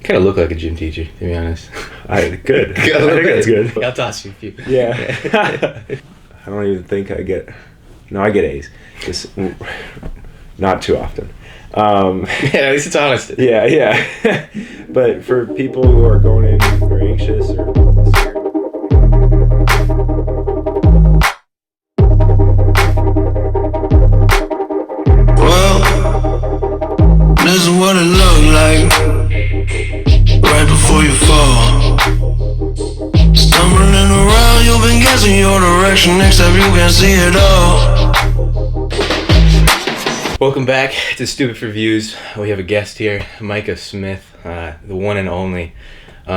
kind of look like a gym teacher, to be honest. Good. I think that's good. I'll toss you a few. Yeah. I don't even think I get... No, I get A's. Just not too often. Yeah, at least it's honest. Yeah. But for people who are going in or anxious or scared... Well, this is what it looked like right before you fall. Stumbling around, you've been guessing your direction. Next time you can see it all. Welcome back to Stupid for Views. We have a guest here, Micah Smith, the one and only.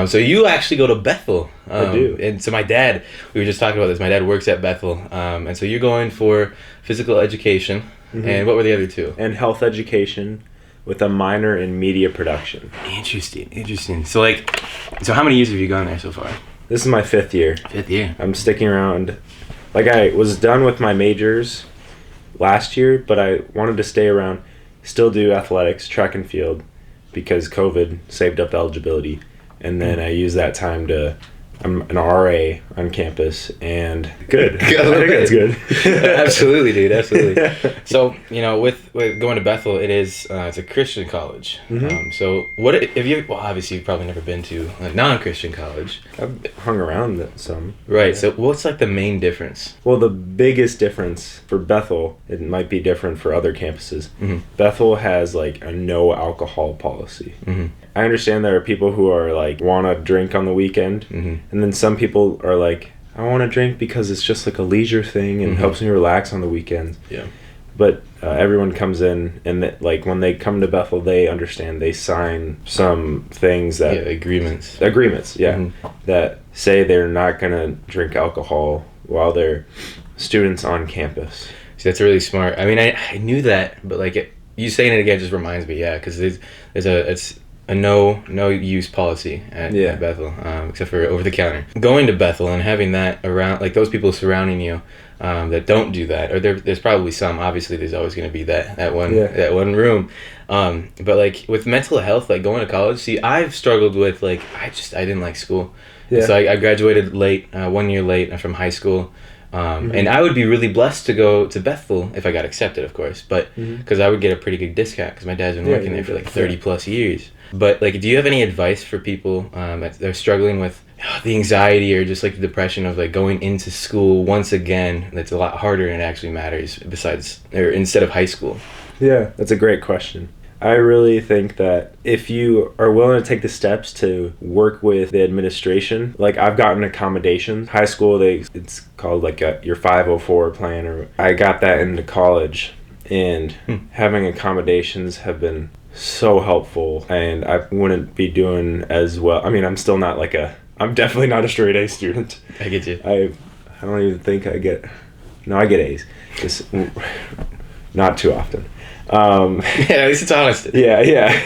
So you actually go to Bethel. I do. And so my dad, we were just talking about this, my dad works at Bethel. And so you're going for physical education. Mm-hmm. And what were the other two? And health education with a minor in media production. Interesting. So how many years have you gone there so far? This is my 5th year. 5th year. I'm sticking around. I was done with my majors last year, but I wanted to stay around, still do athletics, track and field, because COVID saved up eligibility. And then I used that time I'm an RA on campus, and good. I think that's good. Absolutely, dude. Absolutely. So, with going to Bethel, it's a Christian college. Mm-hmm. So, what have you? Well, obviously, you've probably never been to a non-Christian college. I've hung around some. Right. Yeah. So, what's the main difference? Well, the biggest difference for Bethel, it might be different for other campuses. Mm-hmm. Bethel has a no alcohol policy. Mm-hmm. I understand there are people who are want to drink on the weekend, mm-hmm. and then some people are I want to drink because it's just a leisure thing and mm-hmm. helps me relax on the weekends. Yeah. But everyone comes in, and when they come to Bethel, they understand. They sign some things that agreements, yeah, mm-hmm. that say they're not gonna drink alcohol while they're students on campus. See, that's really smart. I mean, I knew that, but you saying it again just reminds me. Yeah, because it's a no use policy at Bethel, except for over the counter. Going to Bethel and having that around, those people surrounding you that don't do that, or there's probably some. Obviously, there's always going to be that one room. But with mental health, going to college. See, I've struggled with I didn't like school. Yeah. So I graduated late, 1 year late from high school. Mm-hmm. And I would be really blessed to go to Bethel if I got accepted, of course, but because I would get a pretty good discount because my dad's been working there for 30 plus years. But do you have any advice for people that are struggling with the anxiety or just the depression of going into school once again? That's a lot harder and it actually matters instead of high school. Yeah, that's a great question. I really think that if you are willing to take the steps to work with the administration, I've gotten accommodations. High school, it's called your 504 plan, or I got that into college, and having accommodations have been so helpful, and I wouldn't be doing as well. I mean, I'm still not I'm definitely not a straight A student. I get you. I don't even think I get A's. Just not too often. Yeah, at least it's honest. Yeah.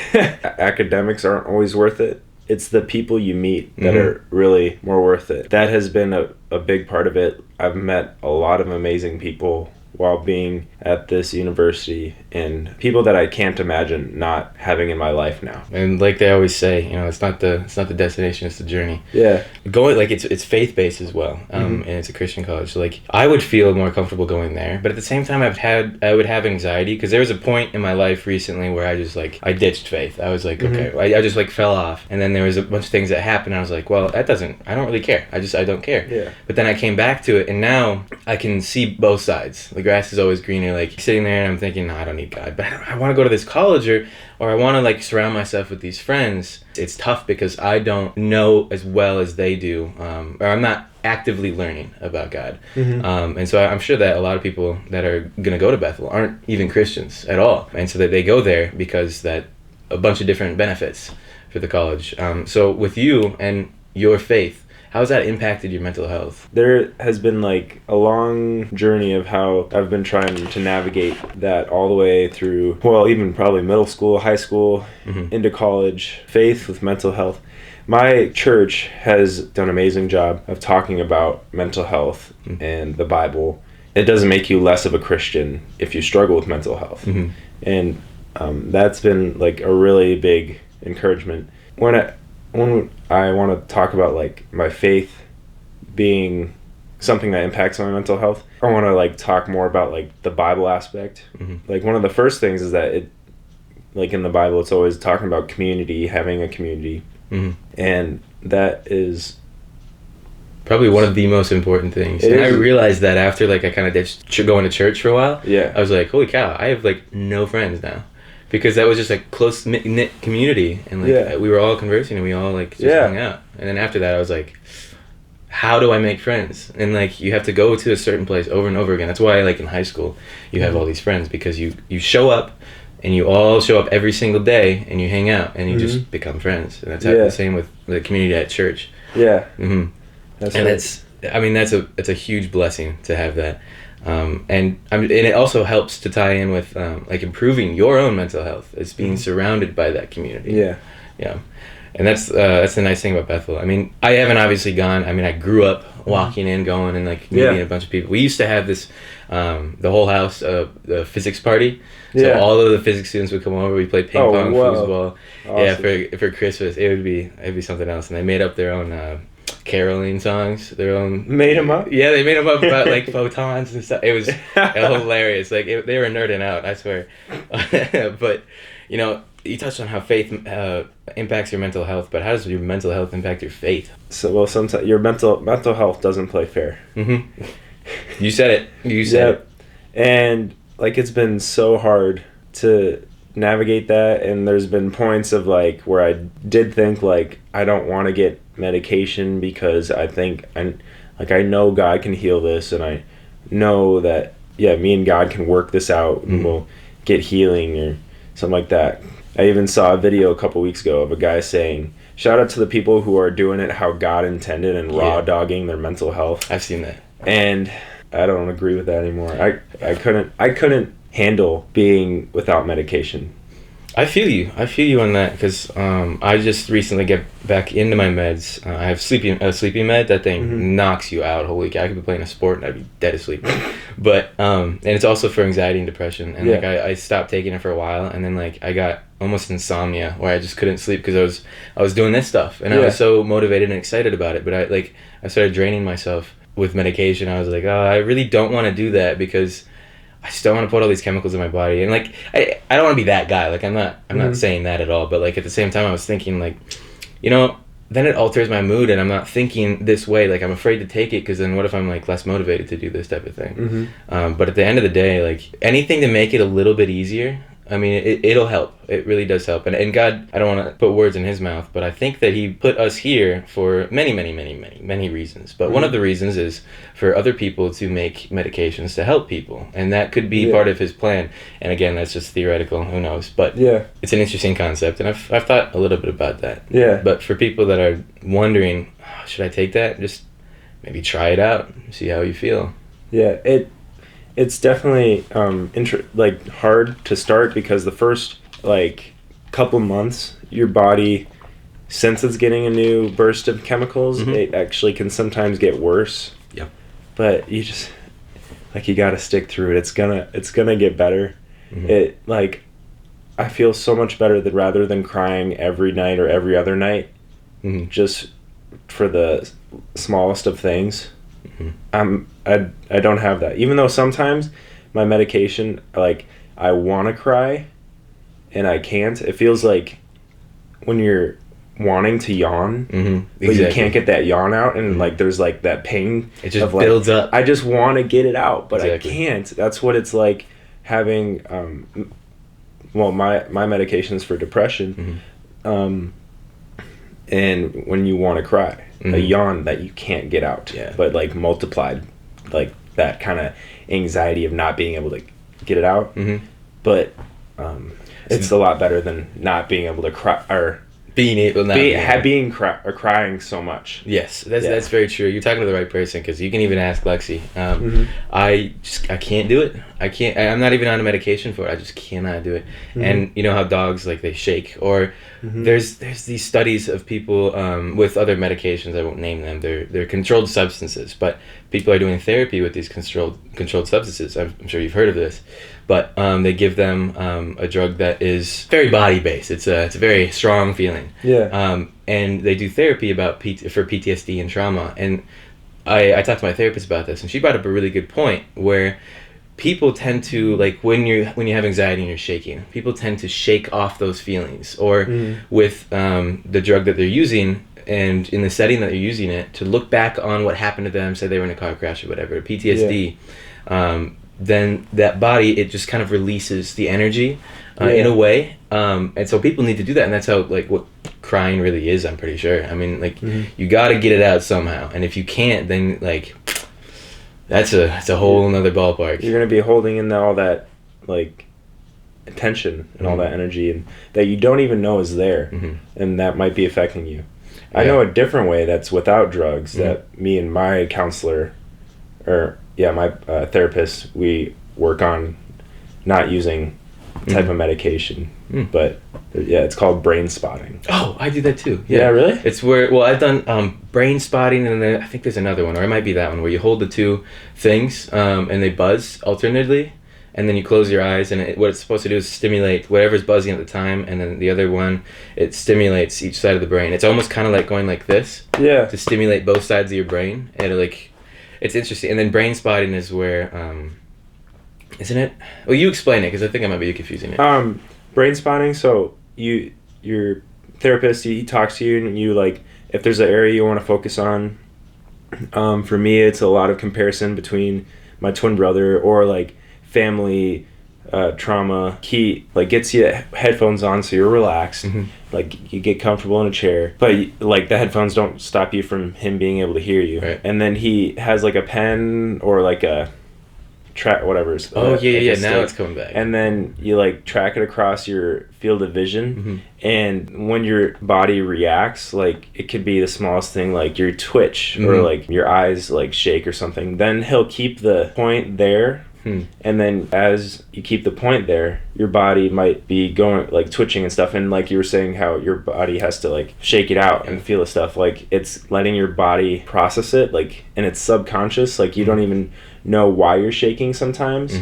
Academics aren't always worth it. It's the people you meet that are really more worth it. That has been a big part of it. I've met a lot of amazing people while being at this university, and people that I can't imagine not having in my life now. And they always say, it's not the destination, it's the journey. Yeah. Going it's faith based as well, and it's a Christian college. So I would feel more comfortable going there, but at the same time I would have anxiety because there was a point in my life recently where I just I ditched faith. I was okay, I just fell off, and then there was a bunch of things that happened. I was well, I don't really care. I don't care. Yeah. But then I came back to it, and now I can see both sides. The grass is always greener. Sitting there and I'm thinking, no, I don't need God, but I want to go to this college, or I want to surround myself with these friends. It's tough because I don't know as well as they do, or I'm not actively learning about God. And so I'm sure that a lot of people that are going to go to Bethel aren't even Christians at all, and so that they go there because that a bunch of different benefits for the college. So with you and your faith, how has that impacted your mental health? There has been a long journey of how I've been trying to navigate that all the way through, even probably middle school, high school, into college, faith with mental health. My church has done an amazing job of talking about mental health and the Bible. It doesn't make you less of a Christian if you struggle with mental health. And that's been a really big encouragement. when I want to talk about like my faith being something that impacts my mental health, I want to like talk more about like the Bible aspect. Like one of the first things is that it, like in the Bible, it's always talking about community, having a community, and that is probably one of the most important things. And I realized that after like I kind of did going to church for a while. Yeah, I was like, holy cow, I have like no friends now, because that was just a close knit community, and like we were all conversing and we all like just hung out. And then after that, I was like, how do I make friends? And like you have to go to a certain place over and over again. That's why like in high school you have all these friends, because you show up and you all show up every single day and you hang out and you just become friends. And that's the same with the community at church. Yeah. That's and right. It's a huge blessing to have that. And it also helps to tie in with like improving your own mental health. It's being surrounded by that community. Yeah. And that's the nice thing about Bethel. I mean, I haven't obviously gone. I mean, I grew up walking in, going, and like meeting a bunch of people. We used to have this, the whole house, the physics party. So all of the physics students would come over. We played ping pong, foosball. Awesome. Yeah, for Christmas, it'd be something else. And they made up their own caroling songs. Their own. Made them up. Yeah, they made them up about like photons and stuff. It was hilarious. Like they were nerding out, I swear. But you know, you touched on how faith impacts your mental health, but how does your mental health impact your faith? So, well, sometimes your mental health doesn't play fair. You said it. You said it. And like it's been so hard to navigate that, and there's been points of like where I did think like I don't want to get medication because I think I know God can heal this, and I know that me and God can work this out and we'll get healing or something like that. I even saw a video a couple weeks ago of a guy saying, shout out to the people who are doing it how God intended and raw dogging their mental health. I've seen that. And I don't agree with that anymore. I couldn't handle being without medication. I feel you on that, because I just recently get back into my meds. I have a sleeping med. That thing knocks you out. Holy cow, I could be playing a sport and I'd be dead asleep. But and it's also for anxiety and depression. And like I stopped taking it for a while, and then like I got almost insomnia where I just couldn't sleep because I was doing this stuff, and I was so motivated and excited about it. But I started draining myself with medication. I was like, oh, I really don't want to do that, because I still want to put all these chemicals in my body. And like I don't want to be that guy. Like I'm not saying that at all, but like at the same time I was thinking like, you know, then it alters my mood, and I'm not thinking this way. Like I'm afraid to take it, because then what if I'm like less motivated to do this type of thing? But at the end of the day, like anything to make it a little bit easier, I mean, it'll help. It really does help. And God, I don't want to put words in his mouth, but I think that he put us here for many, many, many, many, many reasons. But one of the reasons is for other people to make medications to help people. And that could be part of his plan. And again, that's just theoretical. Who knows? But it's an interesting concept. And I've thought a little bit about that. Yeah. But for people that are wondering, oh, should I take that? Just maybe try it out. See how you feel. Yeah, it's definitely hard to start, because the first couple months your body, since it's getting a new burst of chemicals, it actually can sometimes get worse. Yep. But you just you got to stick through it. It's gonna get better. It I feel so much better that rather than crying every night or every other night, just for the smallest of things. I don't have that, even though sometimes my medication, I want to cry and I can't. It feels like when you're wanting to yawn, but you can't get that yawn out, and there's that pain. It just builds up. I just want to get it out, but I can't. That's what it's like having my medication's for depression, and when you want to cry, a yawn that you can't get out, but multiplied, that kind of anxiety of not being able to get it out. But it's a lot better than not being able to cry, or being able to crying so much. Yes, that's very true. You're talking to the right person, because you can even ask Lexi. I can't do it. I can't. I'm not even on a medication for it. I just cannot do it. And you know how dogs, like, they shake, or there's these studies of people with other medications. I won't name them. They're controlled substances, but people are doing therapy with these controlled substances. I'm sure you've heard of this, but they give them a drug that is very body based. It's a very strong feeling. Yeah. And they do therapy for PTSD and trauma. And I talked to my therapist about this, and she brought up a really good point where people tend to, like, when you have anxiety and you're shaking, people tend to shake off those feelings, or with the drug that they're using, and in the setting that they're using it, to look back on what happened to them, say they were in a car crash or whatever, PTSD, then that body, it just kind of releases the energy in a way, and so people need to do that, and that's how, like, what crying really is, I'm pretty sure. I mean, like, you gotta get it out somehow, and if you can't, then, like, that's a whole nother ballpark. You're gonna be holding in all that, like, tension and all that energy, and that you don't even know is there, and that might be affecting you. I know a different way that's without drugs that me and my counselor, or my therapist, we work on not using type of medication, but it's called brain spotting. Oh, I do that too. Yeah, really? It's where, well, I've done brain spotting, and then I think there's another one, or it might be that one, where you hold the two things and they buzz alternately, and then you close your eyes, and what it's supposed to do is stimulate whatever's buzzing at the time, and then the other one, it stimulates each side of the brain. It's almost kind of like going like this to stimulate both sides of your brain, and it's interesting. And then brain spotting is where isn't it? Well, you explain it, because I think I might be confusing it. Brain spotting, so your therapist, he talks to you, and you, like, if there's an area you want to focus on, for me, it's a lot of comparison between my twin brother, or, like, family trauma. He, like, gets you headphones on so you're relaxed, like, you get comfortable in a chair, but, like, the headphones don't stop you from him being able to hear you. Right. And then he has, like, a pen, or, like, a track, whatever's now it's coming back, and then you, like, track it across your field of vision, and when your body reacts, like, it could be the smallest thing, like your twitch, or, like, your eyes, like, shake or something, then he'll keep the point there, and then as you keep the point there, your body might be going, like, twitching and stuff, and, like, you were saying how your body has to, like, shake it out and feel the stuff, like, it's letting your body process it, like, and it's subconscious, like, you don't even know why you're shaking sometimes,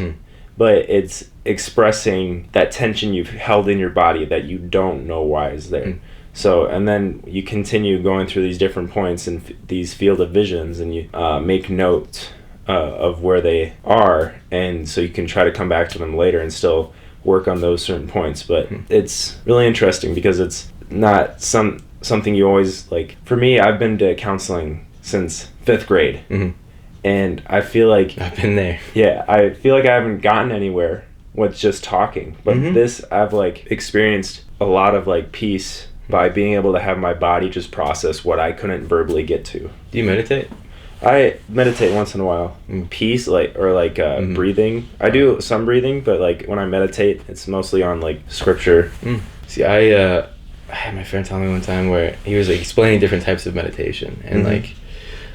but it's expressing that tension you've held in your body that you don't know why is there. So, and then you continue going through these different points and these field of visions, and you make note of where they are, and so you can try to come back to them later and still work on those certain points. But it's really interesting, because it's not something you always, like, for me, I've been to counseling since 5th grade. And I feel like I've been there. Yeah, I feel like I haven't gotten anywhere with just talking. But this, I've, like, experienced a lot of, like, peace by being able to have my body just process what I couldn't verbally get to. Do you meditate? I meditate once in a while. Peace, like, or, like, breathing. I do some breathing, but, like, when I meditate, it's mostly on, like, scripture. See, I had my friend tell me one time where he was, like, explaining different types of meditation, and like,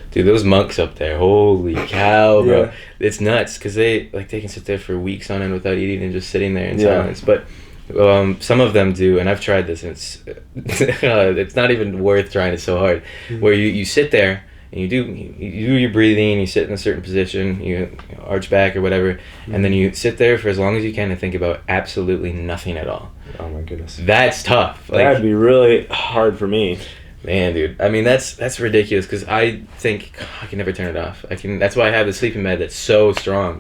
dude, those monks up there, holy cow, bro. It's nuts, because they can sit there for weeks on end without eating and just sitting there in silence. But some of them do, and I've tried this, and it's not even worth trying it so hard, where you sit there, and you do your breathing, you sit in a certain position, you arch back or whatever, and then you sit there for as long as you can and think about absolutely nothing at all. Oh my goodness. That's tough. Like, that'd be really hard for me. Man, dude. I mean, that's ridiculous, because I think I can never turn it off. That's why I have the sleeping med that's so strong.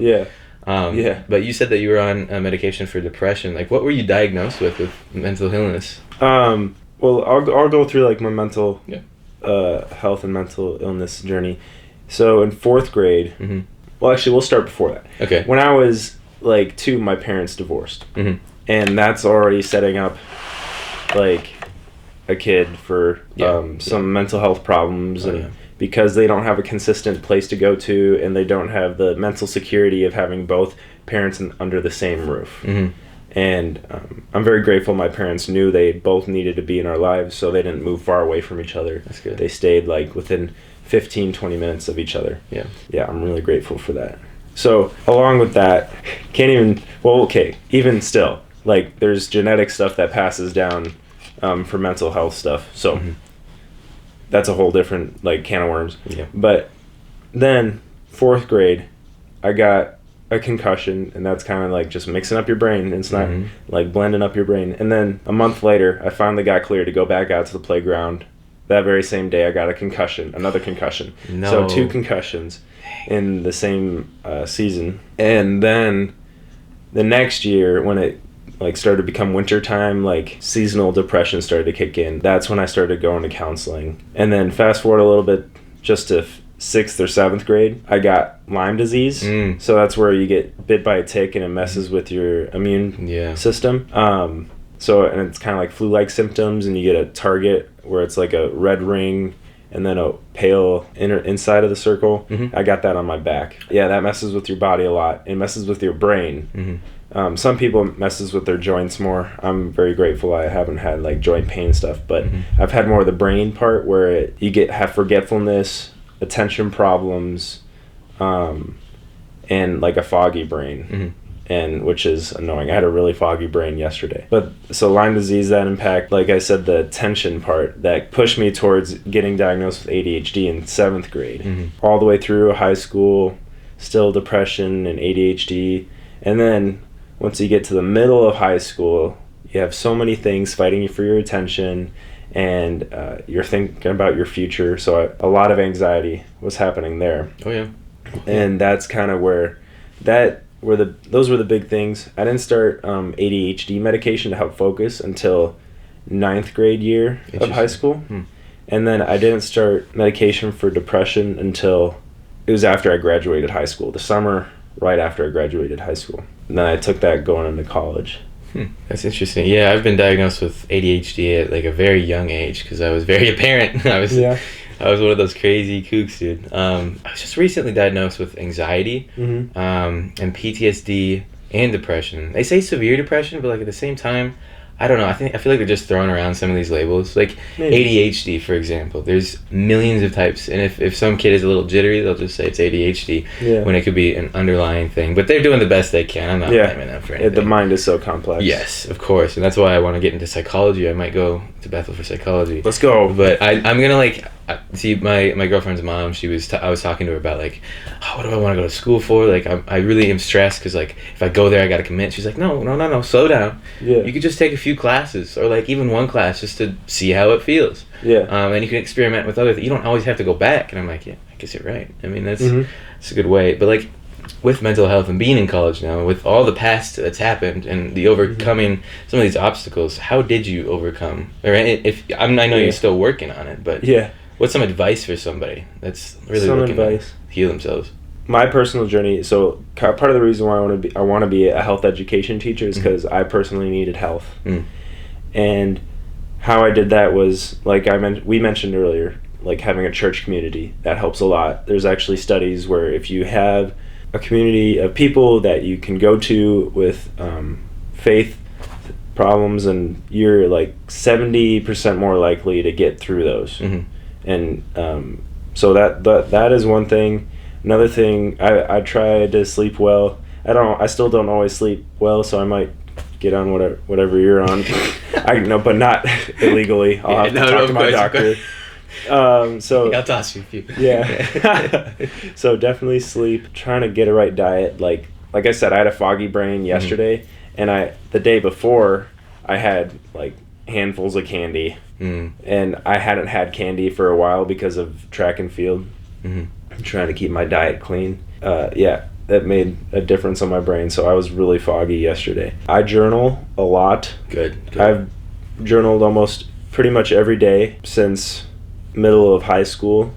But you said that you were on medication for depression. Like, what were you diagnosed with mental illness? Well, I'll go through, like, my mental health and mental illness journey. So in 4th grade, well, actually, we'll start before that. Okay. When I was, like, 2, my parents divorced, and that's already setting up, like, a kid for some mental health problems, and because they don't have a consistent place to go to, and they don't have the mental security of having both parents under the same roof. And I'm very grateful my parents knew they both needed to be in our lives, so they didn't move far away from each other. That's good. They stayed, like, within 15-20 minutes of each other. Yeah, I'm really grateful for that. So along with that, even still, like there's genetic stuff that passes down for mental health stuff. So that's a whole different like can of worms. Yeah. But then 4th grade, I got a concussion, and that's kind of like just mixing up your brain. It's not like blending up your brain. And then a month later, I finally got cleared to go back out to the playground. That very same day, I got another concussion. No. So 2 concussions in the same season. And then the next year, when it like started to become winter time, like seasonal depression started to kick in. That's when I started going to counseling. And then fast forward a little bit, just to 6th or 7th grade, I got Lyme disease. So that's where you get bit by a tick and it messes with your immune system. And it's kind of like flu-like symptoms, and you get a target where it's like a red ring and then a pale inside of the circle. I got that on my back. Yeah, that messes with your body a lot. It messes with your brain. Some people messes with their joints more. I'm very grateful I haven't had like joint pain stuff, but I've had more of the brain part where you have forgetfulness, attention problems, and like a foggy brain, and which is annoying. I had a really foggy brain yesterday. But so Lyme disease, that impact, like I said, the attention part that pushed me towards getting diagnosed with ADHD in 7th grade, all the way through high school, still depression and ADHD, and then once you get to the middle of high school, you have so many things fighting you for your attention, and you're thinking about your future. So a lot of anxiety was happening there. Oh yeah. And that's kind of those were the big things. I didn't start ADHD medication to help focus until 9th grade year of high school. And then I didn't start medication for depression until it was after I graduated high school, the summer right after I graduated high school. And then I took that going into college. That's interesting. Yeah, I've been diagnosed with ADHD at like a very young age because I was very apparent. I was one of those crazy kooks, dude. I was just recently diagnosed with anxiety, and PTSD and depression. They say severe depression, but like at the same time, I don't know. I feel like they're just throwing around some of these labels. Like ADHD, for example. There's millions of types, and if some kid is a little jittery, they'll just say it's ADHD when it could be an underlying thing. But they're doing the best they can. I'm not blaming them for anything. The mind is so complex. Yes, of course, and that's why I want to get into psychology. I might go to Bethel for psychology. Let's go. But I'm gonna see my girlfriend's mom. I was talking to her about like, what do I want to go to school for? Like I really am stressed because like if I go there I gotta commit. She's like, no, slow down. You could just take a few classes or like even one class just to see how it feels. And you can experiment with other things. You don't always have to go back. And I'm like, yeah, I guess you're right. I mean that's a good way. But like with mental health and being in college now, with all the past that's happened and the overcoming some of these obstacles, how did you overcome? Or I know you're still working on it, but what's some advice for somebody that's really looking to heal themselves? My personal journey. So part of the reason why I want to be a health education teacher is because I personally needed health, and how I did that was like we mentioned earlier, like having a church community that helps a lot. There's actually studies where if you have a community of people that you can go to with faith problems, and you're like 70% more likely to get through those. And so that is one thing. Another thing, I try to sleep well. I still don't always sleep well, so I might get on whatever you're on. I know, but not illegally. I'll have to talk to my doctor. So I'll toss you a few. So definitely sleep. Trying to get a right diet. Like I said, I had a foggy brain yesterday, and the day before I had like handfuls of candy, and I hadn't had candy for a while because of track and field. I'm trying to keep my diet clean. That made a difference on my brain. So I was really foggy yesterday. I journal a lot. Good. I've journaled almost pretty much every day since middle of high school.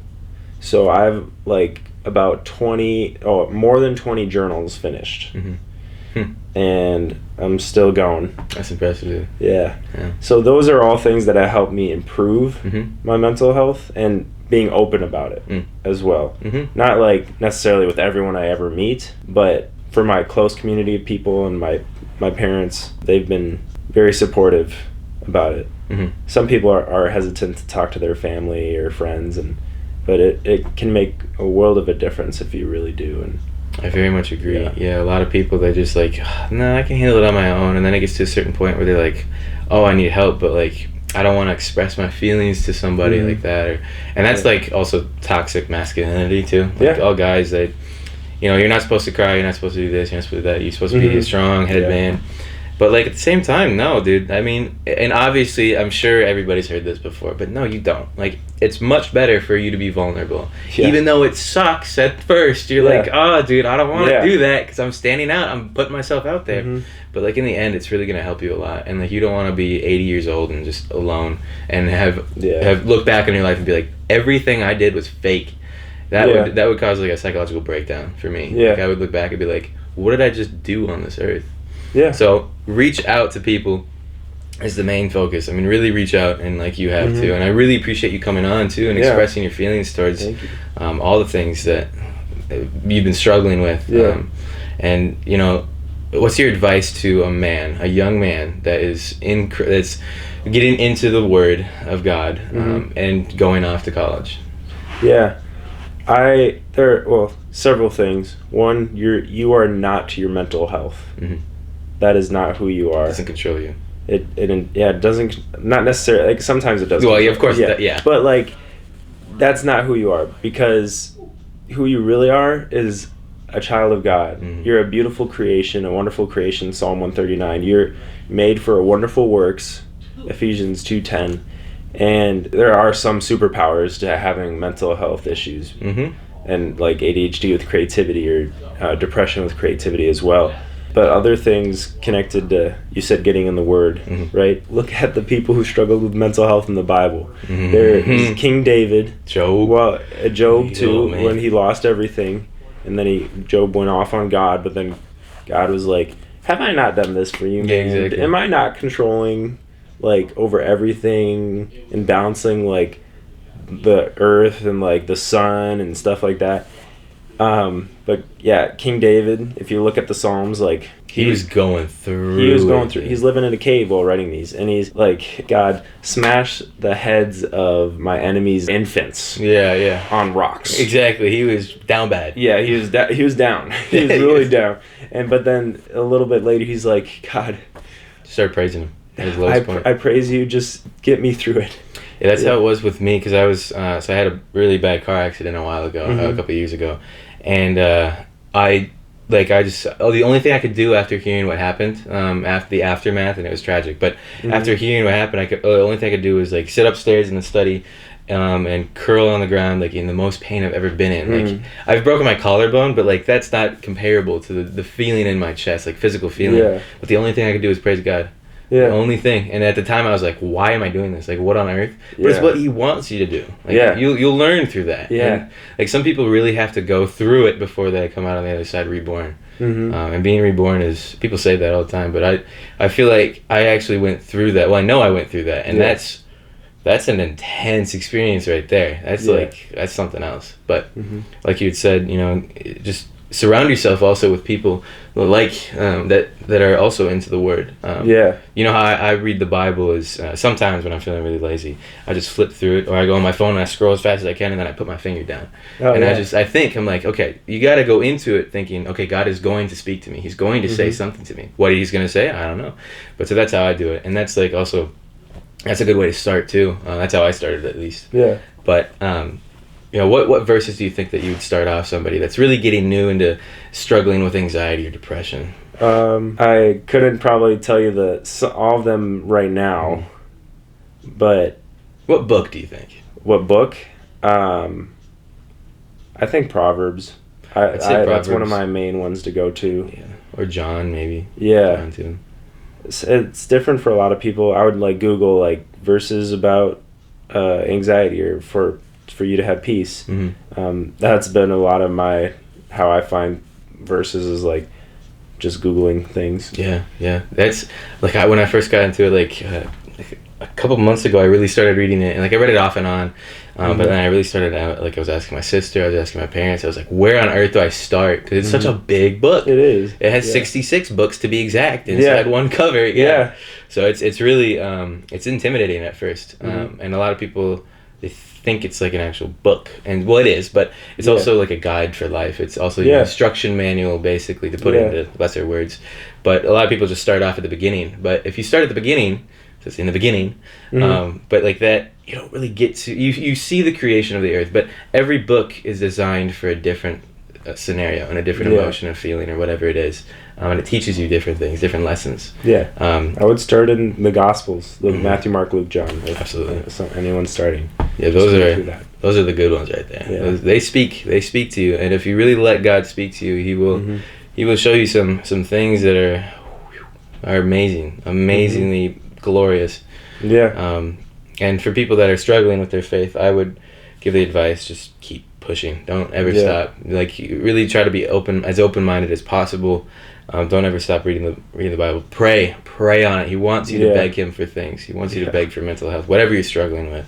So I've like about more than 20 journals finished. And I'm still going. That's impressive. Yeah. So those are all things that have helped me improve my mental health and being open about it as well. Not like necessarily with everyone I ever meet, but for my close community of people and my parents, they've been very supportive about it. Some people are hesitant to talk to their family or friends, but it can make a world of a difference if you really do. And I very much agree. Yeah. Yeah, a lot of people, they're just like, no, I can handle it on my own. And then it gets to a certain point where they're like, oh, I need help, but like, I don't want to express my feelings to somebody like that. And that's like also toxic masculinity too. Like all guys that, you're not supposed to cry, you're not supposed to do this, you're not supposed to do that, you're supposed to be a strong-headed man. But like at the same time, no, dude. I mean, and obviously, I'm sure everybody's heard this before, but no, you don't. Like, it's much better for you to be vulnerable, even though it sucks at first. You're like, oh, dude, I don't want to do that because I'm standing out. I'm putting myself out there. But like in the end, it's really gonna help you a lot. And like, you don't want to be 80 years old and just alone and have look back on your life and be like, everything I did was fake. That would cause like a psychological breakdown for me. Like, I would look back and be like, what did I just do on this earth? Yeah. So reach out to people is the main focus. I mean, really reach out, and like you have to. And I really appreciate you coming on too and expressing your feelings towards all the things that you've been struggling with. And what's your advice to a young man that is that's getting into the Word of God and going off to college? Yeah. Several things. One, you are not your mental health. That is not who you are. It doesn't control you. It doesn't, not necessarily, like sometimes it does. Well, yeah, of course, but like, that's not who you are, because who you really are is a child of God. You're a beautiful creation, a wonderful creation, Psalm 139. You're made for wonderful works, Ephesians 2:10. And there are some superpowers to having mental health issues, and like ADHD with creativity, or depression with creativity as well. But other things connected to, you said, getting in the Word, right? Look at the people who struggled with mental health in the Bible. There's King David, Job too, when he lost everything, and then Job went off on God, but then God was like, have I not done this for you, man? Yeah, exactly. Am I not controlling like over everything and balancing like the earth and like the sun and stuff like that? But yeah, King David, if you look at the Psalms, like he was going through. He's living in a cave while writing these, and he's like, God, smash the heads of my enemies' infants. On rocks. Exactly. He was down bad. Yeah, he was down. He was really down. But then a little bit later, he's like, God, start praising him. I praise you. Just get me through it. Yeah, that's how it was with me, because I was so I had a really bad car accident a while ago, a couple of years ago, and the only thing I could do after hearing what happened, after the aftermath, and it was tragic, but after hearing what happened, the only thing I could do was like sit upstairs in the study, and curl on the ground, like in the most pain I've ever been in. Like, I've broken my collarbone, but like that's not comparable to the feeling in my chest, like physical feeling. But the only thing I could do is praise God. The only thing. And at the time I was like, why am I doing this? Like, what on earth? But it's what he wants you to do. Like, you'll learn through that. And, like, some people really have to go through it before they come out on the other side reborn. And being reborn is, people say that all the time, but I feel like I actually went through that. Well, I know I went through that, and that's an intense experience right there. That's that's something else. But like you had said, just surround yourself also with people like that are also into the Word. You know how I read the Bible is sometimes when I'm feeling really lazy, I just flip through it, or I go on my phone and I scroll as fast as I can, and then I put my finger down. I'm like, okay, you got to go into it thinking, okay, God is going to speak to me. He's going to say something to me. What he's going to say, I don't know. But so that's how I do it, and that's like also, that's a good way to start too. That's how I started, at least. But what verses do you think that you would start off somebody that's really getting new into struggling with anxiety or depression? I couldn't probably tell you all of them right now, but... What book do you think? What book? I think Proverbs. I'd say Proverbs. That's one of my main ones to go to. Yeah. Or John, maybe. Yeah. John too. It's different for a lot of people. I would like Google like verses about anxiety, or for you to have peace. That's been a lot of how I find verses, is like just Googling things. That's like when I first got into it, like a couple months ago, I really started reading it, and like I read it off and on, but then I really started out, like I was asking my sister, I was asking my parents, I was like, where on earth do I start? Because it's such a big book. It is. It has 66 books to be exact inside one cover. So it's really it's intimidating at first, and a lot of people they think it's like an actual book, and well, it is, but it's also like a guide for life. It's also your instruction manual, basically, to put it into lesser words. But a lot of people just start off at the beginning. But if you start at the beginning, just in the beginning, but like that, you don't really get to you see the creation of the earth. But every book is designed for a different scenario and a different emotion or feeling or whatever it is, and it teaches you different things, different lessons. I would start in the Gospels, the Matthew, Mark, Luke, John. Absolutely. Anyone starting. Yeah, those are the good ones right there. Yeah. They speak to you, and if you really let God speak to you, he will show you some things that are amazing, amazingly glorious. And for people that are struggling with their faith, I would give the advice: just keep pushing. Don't ever stop. Like, really try to be open-minded as possible. Don't ever stop reading the Bible. Pray on it. He wants you to beg him for things. He wants you to beg for mental health, whatever you're struggling with.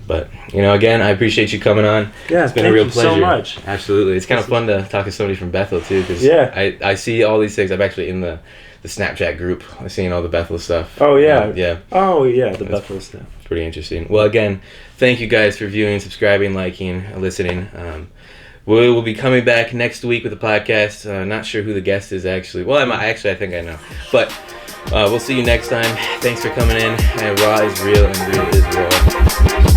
But again, I appreciate you coming on. It's been a real pleasure. So much. Absolutely, it's kind of fun to talk to somebody from Bethel too, because I see all these things. I'm actually in the Snapchat group. I'm seeing all the Bethel stuff. The Bethel stuff. Pretty interesting. Well, again, thank you guys for viewing, subscribing, liking, listening. We will be coming back next week with a podcast. Not sure who the guest is actually. Well, I think I know. But we'll see you next time. Thanks for coming in. And raw is real and real is raw.